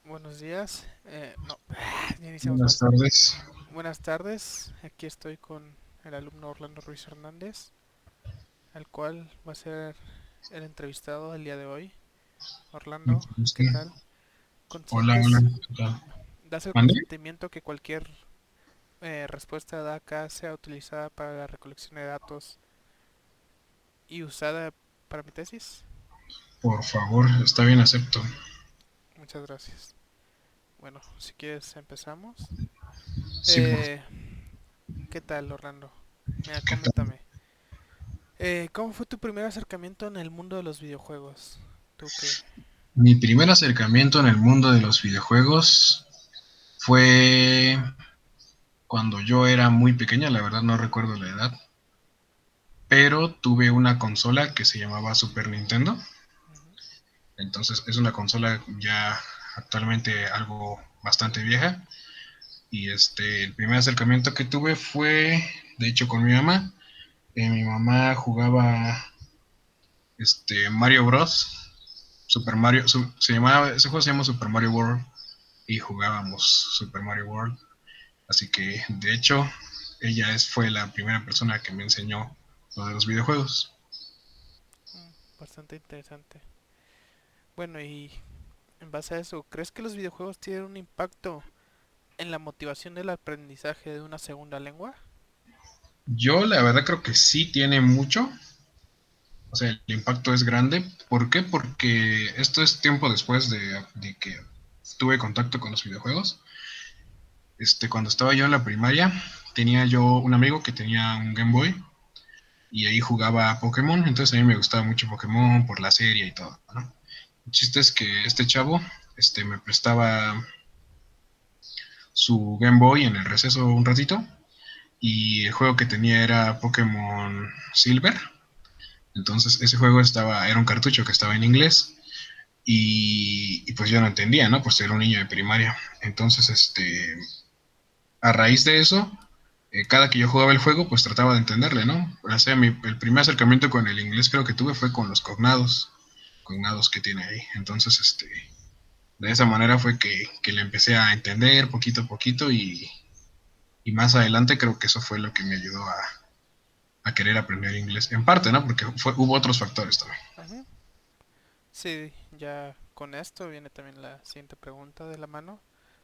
Buenos días. No, ya iniciamos mal. Buenas tardes. Buenas tardes. Aquí estoy con el alumno Orlando Ruiz Hernández, al cual va a ser el entrevistado el día de hoy. Orlando, Mucho gusto. ¿qué tal? Hola, hola. ¿Conscientes? ¿Qué tal? ¿Das el ¿Mande? consentimiento que cualquier respuesta dada acá sea utilizada para la recolección de datos y usada para mi tesis? Por favor, está bien, acepto. Muchas gracias. Bueno, si quieres empezamos. Sí, Eh, ¿Qué tal, Orlando? Mira, ¿qué tal? coméntame. ¿Cómo fue tu primer acercamiento en el mundo de los videojuegos? Tú que... Mi primer acercamiento en el mundo de los videojuegos fue cuando yo era muy pequeña, la verdad no recuerdo la edad, pero tuve una consola que se llamaba Super Nintendo. Ujú. Entonces es una consola ya actualmente algo bastante vieja. Y el primer acercamiento que tuve fue, de hecho, con mi mamá. Mi mamá jugaba Mario Bros. Super Mario, se llamaba, ese juego se llama Super Mario World y jugábamos Super Mario World. Así que, de hecho, fue la primera persona que me enseñó lo de los videojuegos. Bastante interesante. Bueno, y en base a eso, ¿crees que los videojuegos tienen un impacto en la motivación del aprendizaje de una segunda lengua? Yo, la verdad, creo que sí tiene mucho. O sea, el impacto es grande. ¿Por qué? Porque esto es tiempo después de que tuve contacto con los videojuegos. Cuando estaba yo en la primaria, tenía yo un amigo que tenía un Game Boy y ahí jugaba Pokémon, entonces a mí me gustaba mucho Pokémon por la serie y todo, ¿no? El chiste es que este chavo me prestaba su Game Boy en el receso un ratito y el juego que tenía era Pokémon Silver, entonces ese juego era un cartucho que estaba en inglés y pues yo no entendía, ¿no? Pues era un niño de primaria, entonces a raíz de eso cada que yo jugaba el juego, pues trataba de entenderle, ¿no? O sea, el primer acercamiento con el inglés creo que tuve fue con los cognados que tiene ahí. Entonces, de esa manera fue que le empecé a entender poquito a poquito y más adelante creo que eso fue lo que me ayudó a querer aprender inglés. En parte, ¿no? Porque hubo otros factores también. Ujú. Sí, ya con esto viene también la siguiente pregunta de la mano,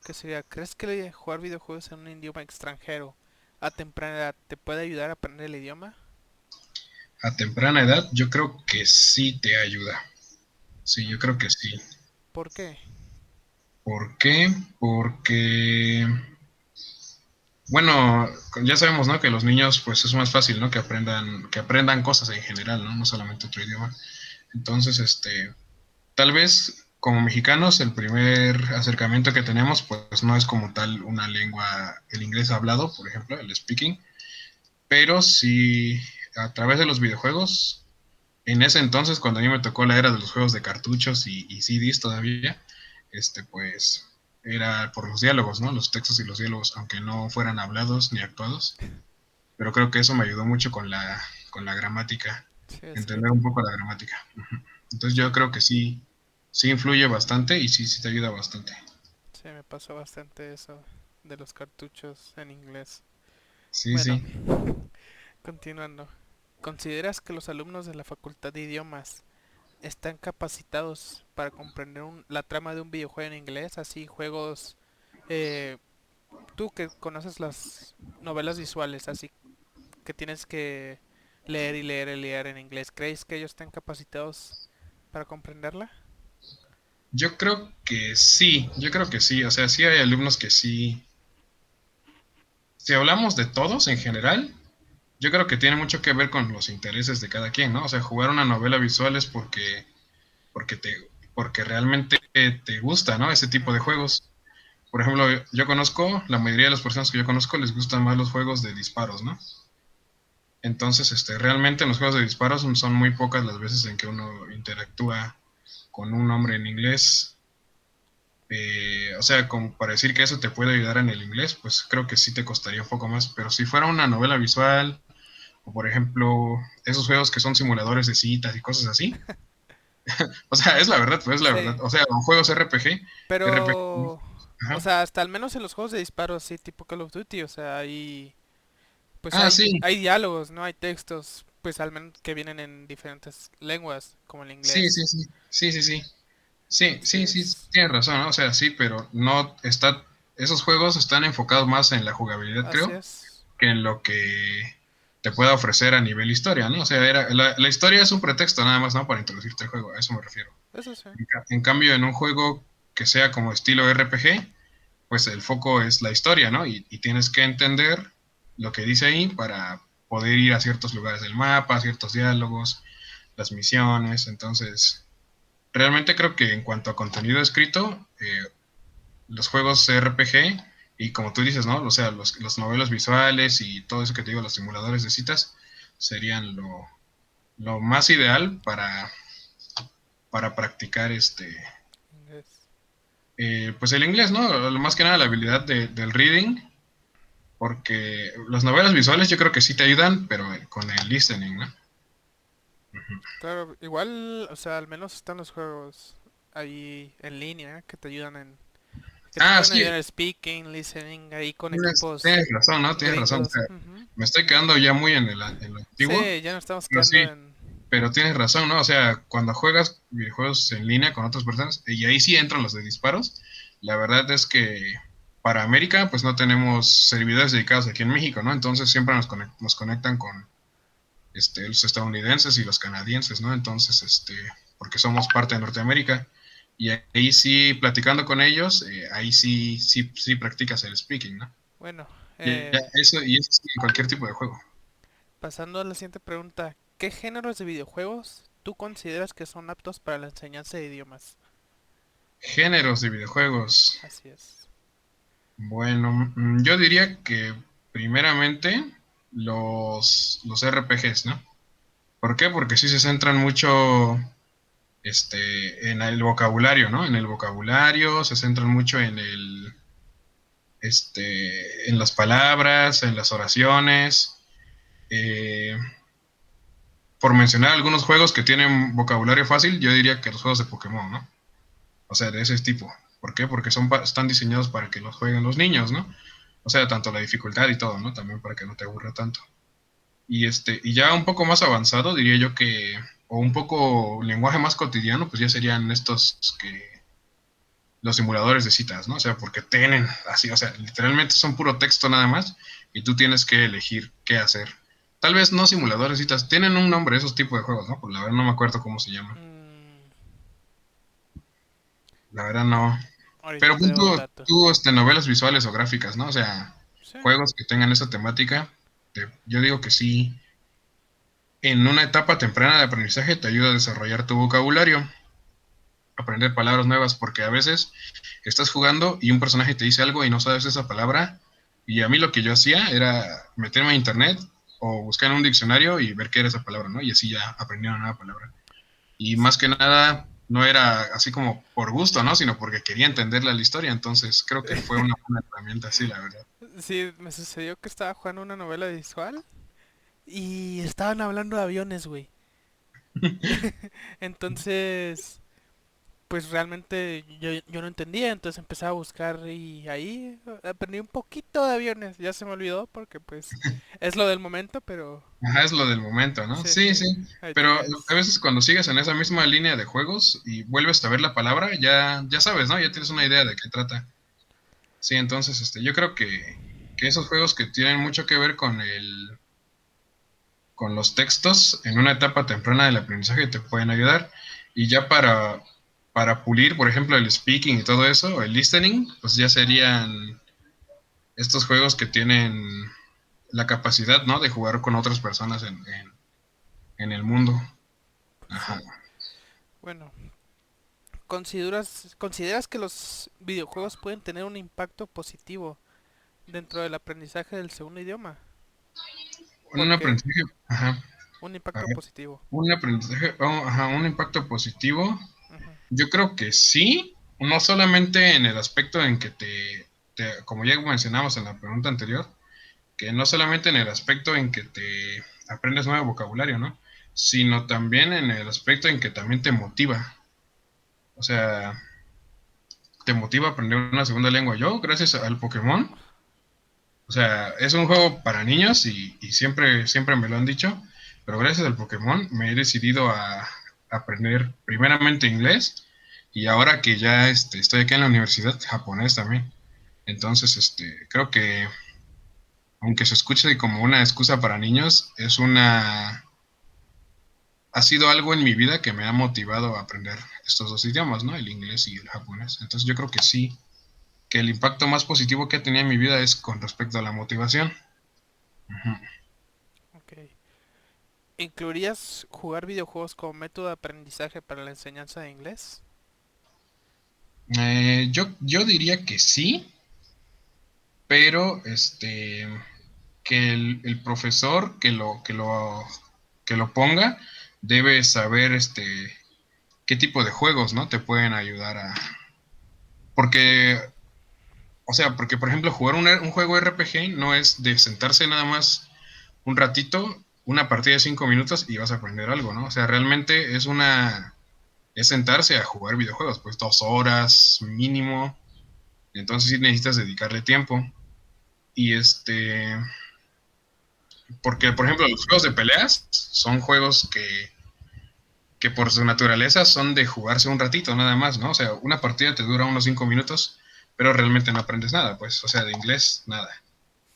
que sería, ¿crees que jugar videojuegos en un idioma extranjero a temprana edad te puede ayudar a aprender el idioma? A temprana edad yo creo que sí te ayuda. Sí, yo creo Ujú. que sí. ¿Por qué? ¿Por qué? Porque bueno, ya sabemos, ¿no? Que los niños, pues es más fácil, ¿no? Que aprendan cosas en general, ¿no? No solamente otro idioma. Entonces, tal vez como mexicanos el primer acercamiento que tenemos, pues no es como tal una lengua, el inglés hablado, por ejemplo, el speaking, pero sí a través de los videojuegos, en ese entonces, cuando a mí me tocó la era de los juegos de cartuchos y CDs todavía, pues era por los diálogos, ¿no? Los textos y los diálogos, aunque no fueran hablados ni actuados, pero creo que eso me ayudó mucho con la gramática, Sí, es entender cierto. un poco la gramática. Entonces yo Sí, creo que sí, sí influye bastante y sí, sí te ayuda bastante. sí, me pasó bastante eso de los cartuchos en inglés. Sí, Bueno, sí. continuando. ¿Consideras que los alumnos de la Facultad de Idiomas están capacitados para comprender la trama de un videojuego en inglés? Así, juegos... eh, tú que conoces las novelas visuales, así que tienes que leer y leer y leer en inglés, ¿crees que ellos están capacitados para comprenderla? Yo creo que sí, o sea, sí hay alumnos que sí. Si hablamos de todos en general, yo creo que tiene mucho que ver con los intereses de cada quien, ¿no? O sea, jugar una novela visual es porque porque realmente te gusta, ¿no? Ese tipo de Ujú. juegos. Por ejemplo, la mayoría de las personas que yo conozco les gustan más los juegos de disparos, ¿no? Entonces, realmente en los juegos de disparos son muy pocas las veces en que uno interactúa con un nombre en inglés. O sea, como para decir que eso te puede ayudar en el inglés, pues creo que sí te costaría un poco más. Pero si fuera una novela visual, o por ejemplo, esos juegos que son simuladores de citas y cosas así, O sea, es la verdad, pues es la verdad. Sí, O sea, juegos RPG, pero, o ajá. sea, hasta al menos en los juegos de disparos, sí, tipo Call of Duty, o sea, pues Ah, sí, hay diálogos, ¿no? Hay textos, pues al menos que vienen en diferentes lenguas, como el sí, inglés. sí, sí, sí, sí, sí. Sí, sí, sí, Entonces, tienes razón, ¿no? O sea, sí, pero no está, esos juegos están enfocados más en la jugabilidad, así creo, es. que en lo que te pueda ofrecer a nivel historia, ¿no? O sea, la historia es un pretexto nada más, ¿no? Para introducirte al juego, a eso me refiero. Eso sí. En cambio, en un juego que sea como estilo RPG, pues el foco es la historia, ¿no? Y tienes que entender lo que dice ahí para poder ir a ciertos lugares del mapa, ciertos diálogos, las misiones, entonces realmente creo que en cuanto a contenido escrito, los juegos RPG y como tú dices, ¿no? O sea, los novelos visuales y todo eso que te digo, los simuladores de citas, serían lo más ideal para practicar Inglés. pues el inglés, ¿no? Lo más que nada la habilidad del reading, porque las novelas visuales yo creo que sí te ayudan, pero con el listening, ¿no? Claro, igual, o sea, al menos están los juegos ahí en línea que te Ah, pueden ayudar sí, en el speaking, listening, ahí con tienes equipos razón, ¿no? Tienes razón. O gringos. sea, Ujú. me estoy quedando ya muy en lo antiguo, Sí, ya no estamos pero quedando sí, en... pero tienes razón, ¿no? O sea, cuando juegas videojuegos en línea con otras personas, y ahí sí entran los de disparos, la verdad es que para América, pues no tenemos servidores dedicados aquí en México, ¿no? Entonces siempre nos conectan con los estadounidenses y los canadienses, ¿no? Entonces, porque somos parte de Norteamérica. Y ahí sí, platicando con ellos, ahí sí, sí, sí practicas el speaking, ¿no? Bueno, Y eso sí en cualquier tipo de juego. pasando a la siguiente pregunta. ¿Qué géneros de videojuegos tú consideras que son aptos para la enseñanza de idiomas? Géneros de videojuegos. Así es. Bueno, yo diría que primeramente los RPGs, ¿no? ¿Por qué? Porque sí se centran mucho en el vocabulario, ¿no? En el vocabulario, se centran mucho en las palabras, en las oraciones. Eh, por mencionar algunos juegos que tienen vocabulario fácil, yo diría que los juegos de Pokémon, ¿no? O sea, de ese tipo. ¿Por qué? Porque están diseñados para que los jueguen los niños, ¿no? O sea, tanto la dificultad y todo, ¿no? También para que no te aburra tanto. Y ya un poco más avanzado, diría yo que, o un poco lenguaje más cotidiano, pues ya serían estos los simuladores de citas, ¿no? O sea, porque tienen así, o sea, literalmente son puro texto nada más y tú tienes que elegir qué hacer. Tal vez no simuladores de citas, tienen un nombre esos tipos de juegos, ¿no? Pues la verdad no me acuerdo cómo se llaman. Mm, La verdad no. ahorita Pero te debo el punto, dato. tú, novelas visuales o gráficas, ¿no? O sea, Sí. juegos que tengan esa temática, yo digo que sí, en una etapa temprana de aprendizaje te ayuda a desarrollar tu vocabulario, aprender palabras nuevas, porque a veces estás jugando y un personaje te dice algo y no sabes esa palabra, y a mí lo que yo hacía era meterme a internet o buscar en un diccionario y ver qué era esa palabra, ¿no? Y así ya aprendí una nueva palabra. Y más que nada, no era así como por gusto, ¿no? Sino porque quería entender la historia, entonces creo que fue una buena herramienta, sí, la verdad. Sí, me sucedió que estaba jugando una novela visual y estaban hablando de aviones, güey. Entonces, pues realmente yo no entendía, entonces empecé a buscar y ahí aprendí un poquito de aviones. Ya se me olvidó porque pues es lo del momento, pero Ajá, es lo del momento, ¿no? sí, Sí, sí. sí, ahí Pero a tienes. veces cuando sigues en esa misma línea de juegos y vuelves a ver la palabra, ya sabes, ¿no? Ya tienes una Ujú. idea de qué trata. Sí, entonces yo creo que esos juegos que tienen mucho que ver con los textos en una etapa temprana del aprendizaje te pueden ayudar. Y ya para pulir, por ejemplo, el speaking y todo eso, el listening, pues ya serían estos juegos que tienen la capacidad, ¿no? De jugar con otras personas en el mundo. Pues Ajá. sí. Bueno, consideras que los videojuegos pueden tener un impacto positivo dentro del aprendizaje del segundo idioma? Un ¿Por qué? aprendizaje, ajá, Un a impacto ver, positivo. un aprendizaje, ajá, un impacto positivo. Ujú. Yo creo que sí, no solamente en el aspecto en que como ya mencionamos en la pregunta anterior, que no solamente en el aspecto en que te aprendes nuevo vocabulario, ¿no? sino también en el aspecto en que también te motiva. O sea, te motiva a aprender una segunda lengua. Yo, gracias al Pokémon, o sea, es un juego para niños y siempre, siempre me lo han dicho, pero gracias al Pokémon me he decidido a aprender primeramente inglés y ahora que ya estoy aquí en la universidad, japonés también. Entonces, creo que aunque se escuche como una excusa para niños, ha sido algo en mi vida que me ha motivado a aprender estos dos idiomas, ¿no? El inglés y el japonés. Entonces yo creo que sí, que el impacto más positivo que ha tenido en mi vida es con respecto a la motivación. Uh-huh. Ok. ¿Incluirías jugar videojuegos como método de aprendizaje para la enseñanza de inglés? Yo diría que sí, pero que el profesor que lo ponga debe saber qué tipo de juegos, ¿no? Te pueden ayudar a. Porque, o sea, porque por ejemplo, jugar un juego RPG no es de sentarse nada más un ratito, una partida de 5 minutos y vas a aprender algo, ¿no? O sea, realmente es sentarse a jugar videojuegos, pues 2 horas mínimo. Entonces sí necesitas dedicarle tiempo. Y porque por ejemplo los juegos de peleas son juegos que por su naturaleza son de jugarse un ratito nada más, ¿no? O sea, una partida te dura unos 5 minutos, pero realmente no aprendes nada, pues, o sea, de inglés, nada.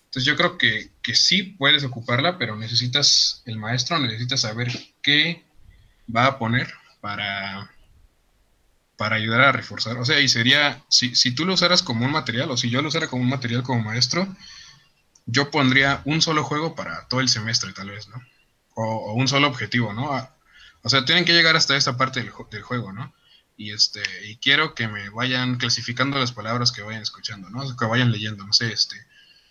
Entonces yo creo que sí puedes ocuparla, pero necesitas el maestro, necesitas saber qué va a poner para, para ayudar a reforzar. O sea, y sería, si tú lo usaras como un material, o si yo lo usara como un material como maestro, yo pondría un solo juego para todo el semestre, tal vez, ¿no? O un solo objetivo, ¿no? O sea, tienen que llegar hasta esta parte del juego, ¿no? Y quiero que me vayan clasificando las palabras que vayan escuchando, ¿no? Que vayan leyendo, no sé,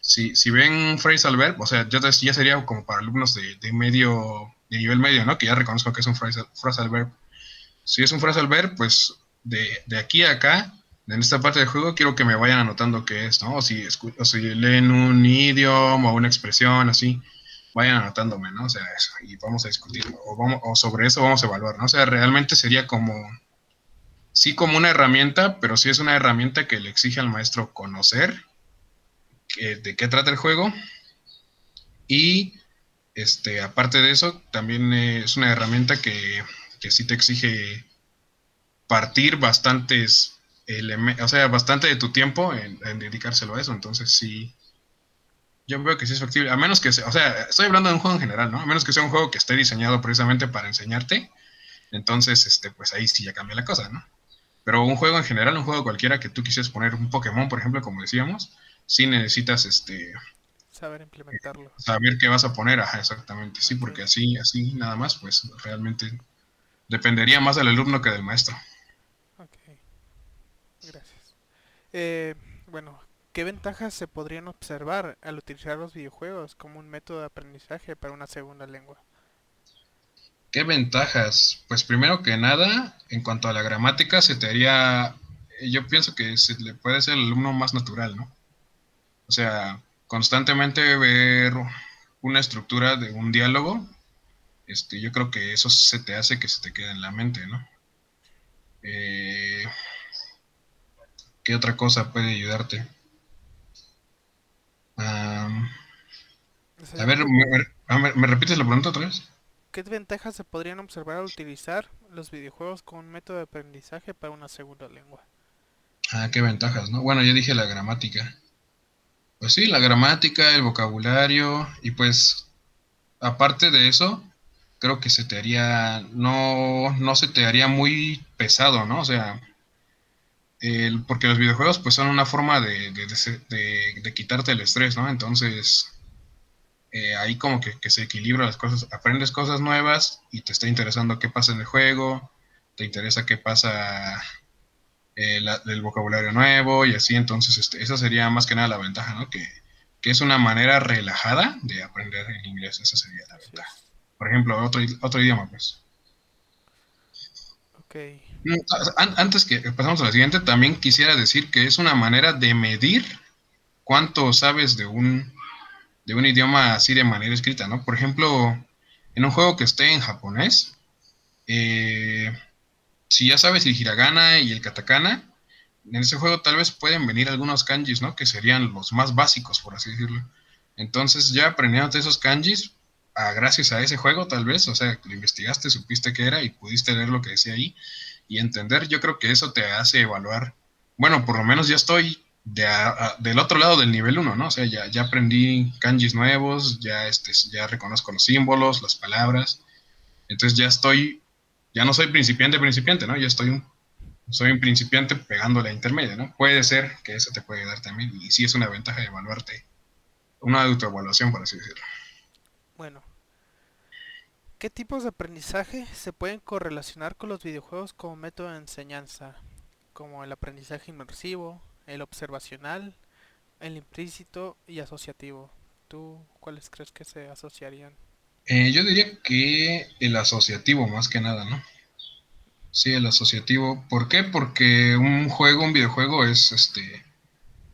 si ven phrasal verb, o sea, ya sería como para alumnos de medio, de nivel medio, ¿no? Que ya reconozco que es un phrasal verb. Si es un phrasal verb, pues de aquí a acá, en esta parte del juego, quiero que me vayan anotando qué es, ¿no? O si leen un idioma o una expresión así, vayan anotándome, ¿no? O sea, eso, y vamos a discutir, o sobre eso vamos a evaluar, ¿no? O sea, realmente sería como, sí como una herramienta, pero sí es una herramienta que le exige al maestro conocer de qué trata el juego y, aparte de eso, también es una herramienta que sí te exige partir o sea, bastante de tu tiempo en dedicárselo a eso. Entonces, sí, yo veo que sí es factible. A menos que sea, o sea, estoy hablando de un juego en general, ¿no? A menos que sea un juego que esté diseñado precisamente para enseñarte. Entonces, pues ahí sí ya cambia la cosa, ¿no? Pero un juego en general, un juego cualquiera que tú quisieras poner un Pokémon, por ejemplo, como decíamos, sí necesitas Saber implementarlo. saber qué vas a poner, ajá, exactamente, sí, Ok, porque así nada más, pues realmente dependería más del alumno que del maestro. ok, gracias. Eh, bueno, ¿qué ventajas se podrían observar al utilizar los videojuegos como un método de aprendizaje para una segunda lengua? ¿Qué ventajas? Pues primero que nada, en cuanto a la gramática, yo pienso que se le puede ser el alumno más natural, ¿no? O sea, constantemente ver una estructura de un diálogo, yo creo que eso se te hace que se te quede en la mente, ¿no? Eh, ¿Qué otra cosa puede ayudarte? Um, O sea, a ver, ¿me repites la pregunta otra vez? ¿qué ventajas se podrían observar al utilizar los videojuegos como un método de aprendizaje para una segunda lengua? Ah, qué ventajas, ¿no? Bueno, ya dije la gramática. Pues sí, la gramática, el vocabulario, y pues aparte de eso, creo que no se te haría muy pesado, ¿no? O sea, porque los videojuegos pues son una forma de quitarte el estrés, ¿no? Entonces, ahí como que se equilibra las cosas, aprendes cosas nuevas y te está interesando qué pasa en el juego, te interesa qué pasa el vocabulario nuevo y así, entonces esa sería más que nada la ventaja, ¿no? Que es una manera relajada de aprender el inglés, esa sería la Así ventaja. es. Por ejemplo, otro idioma, pues. Ok, Antes que pasamos a la siguiente, también quisiera decir que es una manera de medir cuánto sabes de un idioma así de manera escrita, ¿no? Por ejemplo, en un juego que esté en japonés, eh, si ya sabes el hiragana y el katakana, en ese juego tal vez pueden venir algunos kanjis, ¿no? Que serían los más básicos, por así decirlo. Entonces, ya aprendiendo esos kanjis, gracias a ese juego, tal vez, o sea, lo investigaste, supiste qué era y pudiste leer lo que decía ahí y entender, yo creo que eso te hace evaluar. Bueno, por lo menos ya estoy del otro lado del nivel uno, ¿no? O sea, ya aprendí kanjis nuevos, ya reconozco los símbolos, las palabras, entonces ya no soy principiante, ¿no? Soy un principiante pegándole a intermedio, ¿no? Puede ser que eso te puede dar también, y sí es una ventaja de evaluarte, una autoevaluación, por así decirlo. Bueno, ¿qué tipos de aprendizaje se pueden correlacionar con los videojuegos como método de enseñanza? Como el aprendizaje inmersivo, el observacional, el implícito y asociativo. ¿Tú cuáles crees que se asociarían? Yo diría que el asociativo más que nada, ¿no? Sí, el asociativo. ¿Por qué? Porque un videojuego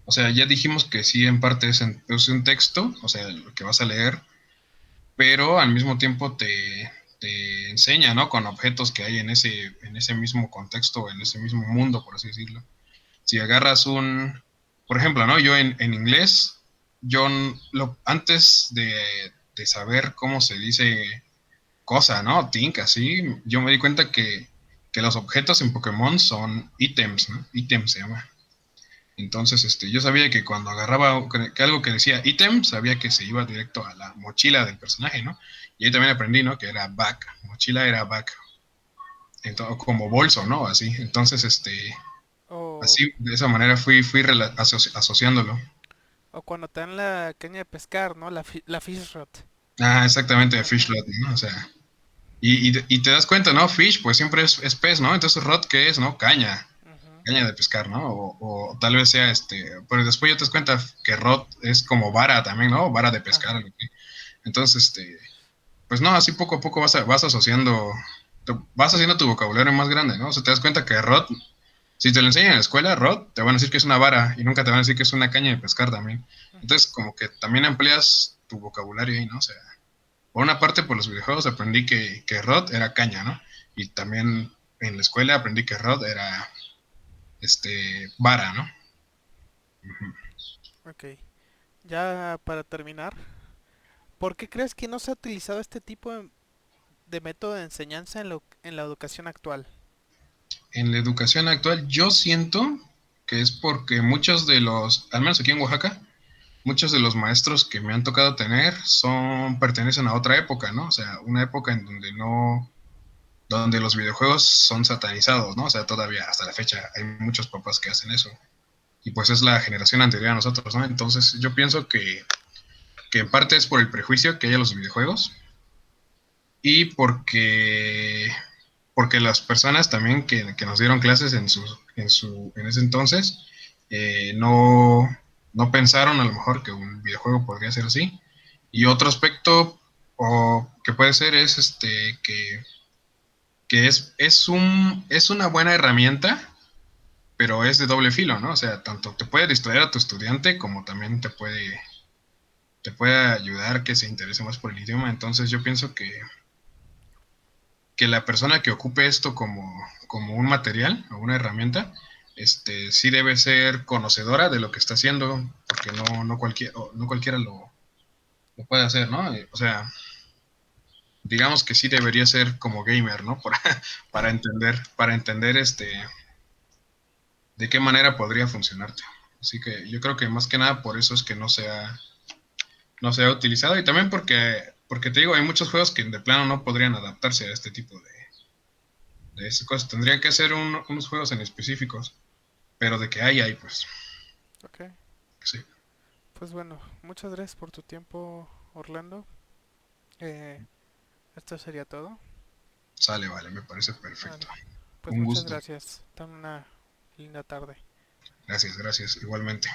o sea, ya dijimos que sí, en parte es un texto, o sea, lo que vas a leer, pero al mismo tiempo te enseña, ¿no? Con objetos que hay en ese mismo contexto, en ese mismo mundo, por así decirlo. Si agarras por ejemplo, ¿no? Yo en inglés, antes de saber cómo se dice cosa, ¿no? Think, así, yo me di cuenta que los objetos en Pokémon son ítems, ¿no? Ítems se llama. Entonces, yo sabía que cuando agarraba que algo que decía ítem, sabía que se iba directo a la mochila del personaje, ¿no? Y ahí también aprendí, ¿no? Que era back, mochila era back, entonces, como bolso, ¿no? Así, entonces, O, así, de esa manera asociándolo. o cuando te dan la caña de pescar, ¿no? La fish rod. Exactamente, fish Ajá, rod, ¿no? O sea, y te das cuenta, ¿no? Fish, pues siempre es pez, ¿no? Entonces, rod, ¿qué es, no? ajá, Caña de pescar, ¿no? O tal vez sea pero después ya te das cuenta que rod es como vara también, ¿no? Vara de pescar, ajá. algo así. Entonces, pues no, así poco a poco vas asociando, vas haciendo tu vocabulario más grande, ¿no? O sea, te das cuenta que rod, si te lo enseñan en la escuela, rod, te van a decir que es una vara y nunca te van a decir que es una caña de pescar también. Ujú. Entonces, como que también amplias tu vocabulario ahí, ¿no? O sea, por una parte, por los videojuegos aprendí que rod era caña, ¿no? Y también en la escuela aprendí que rod era, vara, ¿no? Ujú. Ok. Ya para terminar, ¿por qué crees que no se ha utilizado este tipo de método de enseñanza en la educación actual? En la educación actual, yo siento que es porque al menos aquí en Oaxaca, muchos de los maestros que me han tocado tener pertenecen a otra época, ¿no? O sea, una época en donde donde los videojuegos son satanizados, ¿no? O sea, todavía hasta la fecha hay muchos papás que hacen eso. Y pues es la generación anterior a nosotros, ¿no? Entonces yo pienso que en parte es por el prejuicio que hay a los videojuegos y porque las personas también que nos dieron clases en ese entonces no pensaron a lo mejor que un videojuego podría ser así. Y otro aspecto que puede ser es que es una buena herramienta, pero es de doble filo, ¿no? O sea, tanto te puede distraer a tu estudiante como también te puede ayudar que se interese más por el idioma. Entonces yo pienso que la persona que ocupe esto como un material o una herramienta, sí debe ser conocedora de lo que está haciendo, porque no cualquiera lo puede hacer, ¿no? O sea, digamos que sí debería ser como gamer, ¿no? Para entender de qué manera podría funcionarte. Así que yo creo que más que nada por eso es que no se ha utilizado y también porque te digo, hay muchos juegos que de plano no podrían adaptarse a este tipo de esas cosas. Tendrían que ser unos juegos en específicos. Pero de que hay, pues, Ok. sí. Pues bueno, muchas gracias por tu tiempo, Orlando. Eh, Esto sería todo. Sale, vale, me parece perfecto. Vale. Pues Un muchas gusto. gracias. Ten una linda tarde. Gracias, gracias, igualmente.